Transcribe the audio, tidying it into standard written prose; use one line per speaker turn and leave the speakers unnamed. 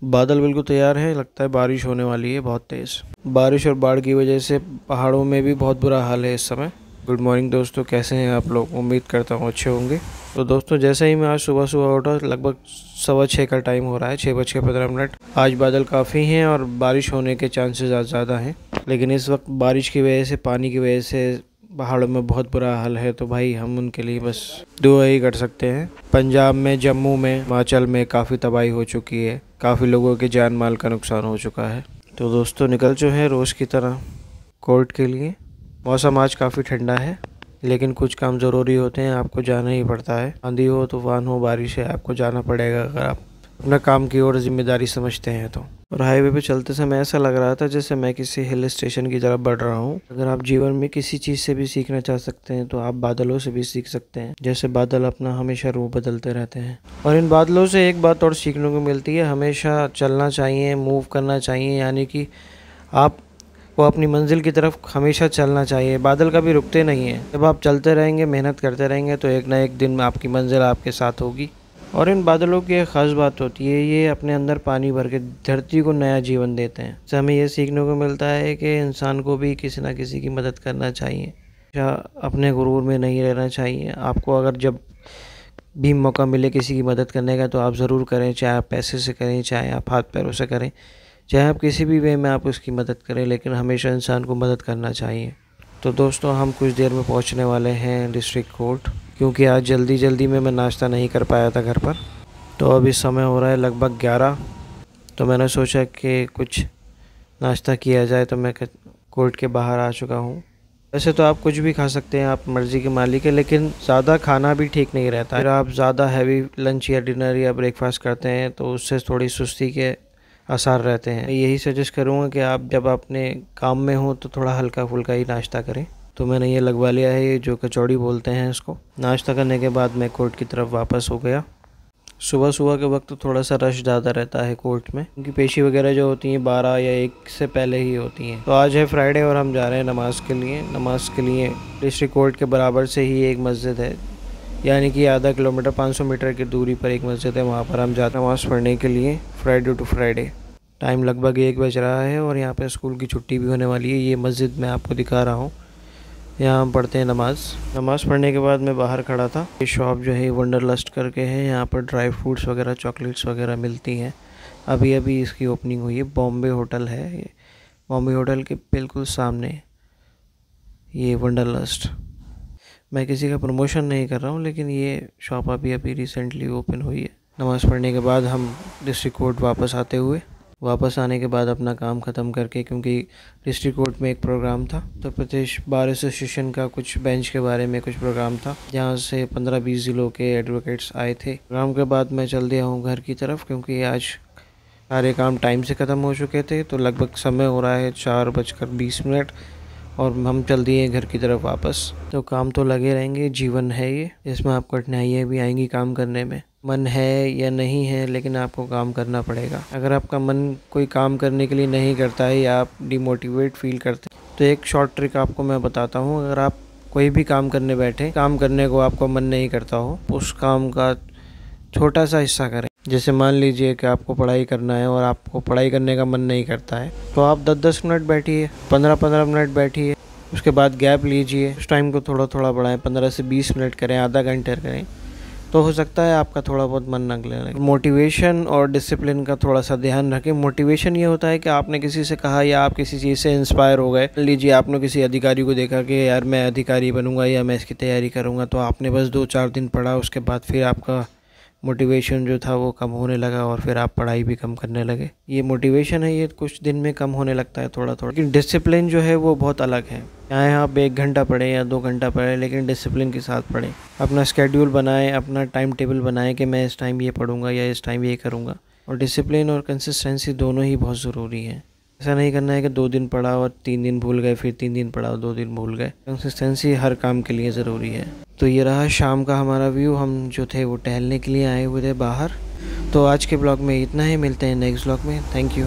बादल बिल्कुल तैयार है, लगता है बारिश होने वाली है बहुत तेज़। बारिश और बाढ़ की वजह से पहाड़ों में भी बहुत बुरा हाल है इस समय। गुड मॉर्निंग दोस्तों, कैसे हैं आप लोग? उम्मीद करता हूँ अच्छे होंगे। तो दोस्तों, जैसे ही मैं आज सुबह सुबह उठा, लगभग 6:15 का टाइम हो रहा है, 6:15। आज बादल काफ़ी हैं और बारिश होने के चांसेस आज ज़्यादा हैं, लेकिन इस वक्त बारिश की वजह से, पानी की वजह से पहाड़ों में बहुत बुरा हाल है। तो भाई हम उनके लिए बस दुआ ही कर सकते हैं। पंजाब में, जम्मू में, हिमाचल में काफ़ी तबाही हो चुकी है, काफ़ी लोगों के जान माल का नुकसान हो चुका है। तो दोस्तों, निकल जो है रोज़ की तरह कोर्ट के लिए। मौसम आज काफ़ी ठंडा है, लेकिन कुछ काम ज़रूरी होते हैं, आपको जाना ही पड़ता है। आंधी हो, तूफान हो, बारिश है, आपको जाना पड़ेगा अगर आप अपना काम की ओर जिम्मेदारी समझते हैं तो। और हाईवे पे चलते समय ऐसा लग रहा था जैसे मैं किसी हिल स्टेशन की तरफ बढ़ रहा हूँ। अगर आप जीवन में किसी चीज़ से भी सीखना चाह सकते हैं तो आप बादलों से भी सीख सकते हैं। जैसे बादल अपना हमेशा रूप बदलते रहते हैं, और इन बादलों से एक बात और सीखने को मिलती है, हमेशा चलना चाहिए, मूव करना चाहिए, यानी कि आप वो अपनी मंजिल की तरफ हमेशा चलना चाहिए। बादल कभी रुकते नहीं हैं। जब आप चलते रहेंगे, मेहनत करते रहेंगे, तो एक ना एक दिन आपकी मंजिल आपके साथ होगी। और इन बादलों की एक ख़ास बात होती है, ये अपने अंदर पानी भर के धरती को नया जीवन देते हैं। इससे हमें ये सीखने को मिलता है कि इंसान को भी किसी न किसी की मदद करना चाहिए, या अपने गुरूर में नहीं रहना चाहिए। आपको अगर जब भी मौका मिले किसी की मदद करने का, तो आप ज़रूर करें, चाहे आप पैसे से करें, चाहे आप हाथ पैरों से करें, चाहे आप किसी भी वे में आप उसकी मदद करें, लेकिन हमेशा इंसान को मदद करना चाहिए। तो दोस्तों, हम कुछ देर में पहुंचने वाले हैं डिस्ट्रिक्ट कोर्ट, क्योंकि आज जल्दी में मैं नाश्ता नहीं कर पाया था घर पर। तो अभी समय हो रहा है लगभग 11। तो मैंने सोचा कि कुछ नाश्ता किया जाए, तो मैं कोर्ट के बाहर आ चुका हूँ। वैसे तो आप कुछ भी खा सकते हैं, आप मर्ज़ी के मालिक है, लेकिन ज़्यादा खाना भी ठीक नहीं रहता है। अगर आप ज़्यादा हैवी लंच या डिनर या ब्रेकफास्ट करते हैं तो उससे थोड़ी सुस्ती के आसार रहते हैं। यही सजेस्ट करूँगा कि आप जब अपने काम में हो तो थोड़ा हल्का फुल्का ही नाश्ता करें। तो मैंने ये लगवा लिया है, ये जो कचौड़ी बोलते हैं इसको। नाश्ता करने के बाद मैं कोर्ट की तरफ वापस हो गया। सुबह सुबह के वक्त तो थोड़ा सा रश ज़्यादा रहता है कोर्ट में, क्योंकि पेशी वगैरह जो होती हैं 12 या 1 से पहले ही होती हैं। तो आज है फ्राइडे और हम जा रहे हैं नमाज़ के लिए। डिस्ट्रिक्ट कोर्ट के बराबर से ही एक मस्जिद है, यानी कि आधा किलोमीटर 500 मीटर की दूरी पर एक मस्जिद है, वहाँ पर हम जाते हैं नमाज़ पढ़ने के लिए, फ्राइडे टू फ्राइडे। टाइम लगभग 1 बज रहा है और यहाँ पे स्कूल की छुट्टी भी होने वाली है। ये मस्जिद मैं आपको दिखा रहा हूँ, यहाँ हम पढ़ते हैं नमाज़ पढ़ने के बाद मैं बाहर खड़ा था। ये शॉप जो है वंडरलस्ट करके है, यहाँ पर ड्राई फ्रूट्स वगैरह, चॉकलेट्स वगैरह मिलती हैं। अभी इसकी ओपनिंग हुई है। बॉम्बे होटल है ये, बॉम्बे होटल के बिल्कुल सामने ये वंडरलस्ट। मैं किसी का प्रमोशन नहीं कर रहा हूँ, लेकिन ये शॉप अभी रिसेंटली ओपन हुई है। नमाज़ पढ़ने के बाद हम डिस्ट्रिक्ट कोर्ट वापस आने के बाद अपना काम ख़त्म करके, क्योंकि डिस्ट्रिक्ट कोर्ट में एक प्रोग्राम था, उत्तर प्रदेश बार एसोसिएशन का कुछ बेंच के बारे में कुछ प्रोग्राम था, जहाँ से 15-20 ज़िलों के एडवोकेट्स आए थे। प्रोग्राम के बाद मैं चल दिया हूँ घर की तरफ, क्योंकि आज सारे काम टाइम से ख़त्म हो चुके थे। तो लगभग समय हो रहा है 4:20 और हम चल दिए घर की तरफ वापस। तो काम तो लगे रहेंगे, जीवन है ये, इसमें आपको कठिनाइयाँ भी आएंगी काम करने में। मन है या नहीं है, लेकिन आपको काम करना पड़ेगा। अगर आपका मन कोई काम करने के लिए नहीं करता है या आप डिमोटिवेट फील करते हैं, तो एक शॉर्ट ट्रिक आपको मैं बताता हूँ। अगर आप कोई भी काम करने बैठे, काम करने को आपको मन नहीं करता हो, उस काम का छोटा सा हिस्सा करें। जैसे मान लीजिए कि आपको पढ़ाई करना है और आपको पढ़ाई करने का मन नहीं करता है, तो आप 10-10 मिनट बैठिए, 15-15 मिनट बैठिए, उसके बाद गैप लीजिए, उस टाइम को थोड़ा बढ़ाएं, 15 से 20 मिनट करें, आधा घंटे करें, तो हो सकता है आपका थोड़ा बहुत मन लगने लगे। मोटिवेशन और डिसिप्लिन का थोड़ा सा ध्यान रखें। मोटिवेशन ये होता है कि आपने किसी से कहा या आप किसी चीज़ से इंस्पायर हो गए। मान लीजिए आपने किसी अधिकारी को देखा कि यार मैं अधिकारी बनूंगा या मैं इसकी तैयारी करूंगा, तो आपने बस 2-4 दिन पढ़ा, उसके बाद फिर आपका मोटिवेशन जो था वो कम होने लगा और फिर आप पढ़ाई भी कम करने लगे। ये मोटिवेशन है, ये कुछ दिन में कम होने लगता है थोड़ा, लेकिन डिसिप्लिन जो है वो बहुत अलग है। चाहे आप 1 घंटा पढ़ें या 2 घंटा पढ़ें, लेकिन डिसिप्लिन के साथ पढ़ें। अपना स्केड्यूल बनाएं, अपना टाइम टेबल बनाएं कि मैं इस टाइम ये पढ़ूंगा या इस टाइम ये करूंगा। और डिसिप्लिन और कंसिस्टेंसी दोनों ही बहुत ज़रूरी है। ऐसा नहीं करना है कि 2 दिन पढ़ा और 3 दिन भूल गए, फिर 3 दिन पढ़ा और 2 दिन भूल गए। कंसिस्टेंसी हर काम के लिए ज़रूरी है। तो ये रहा शाम का हमारा व्यू। हम जो थे वो टहलने के लिए आए हुए थे बाहर। तो आज के ब्लॉग में इतना ही, मिलते हैं नेक्स्ट ब्लॉग में। Thank you.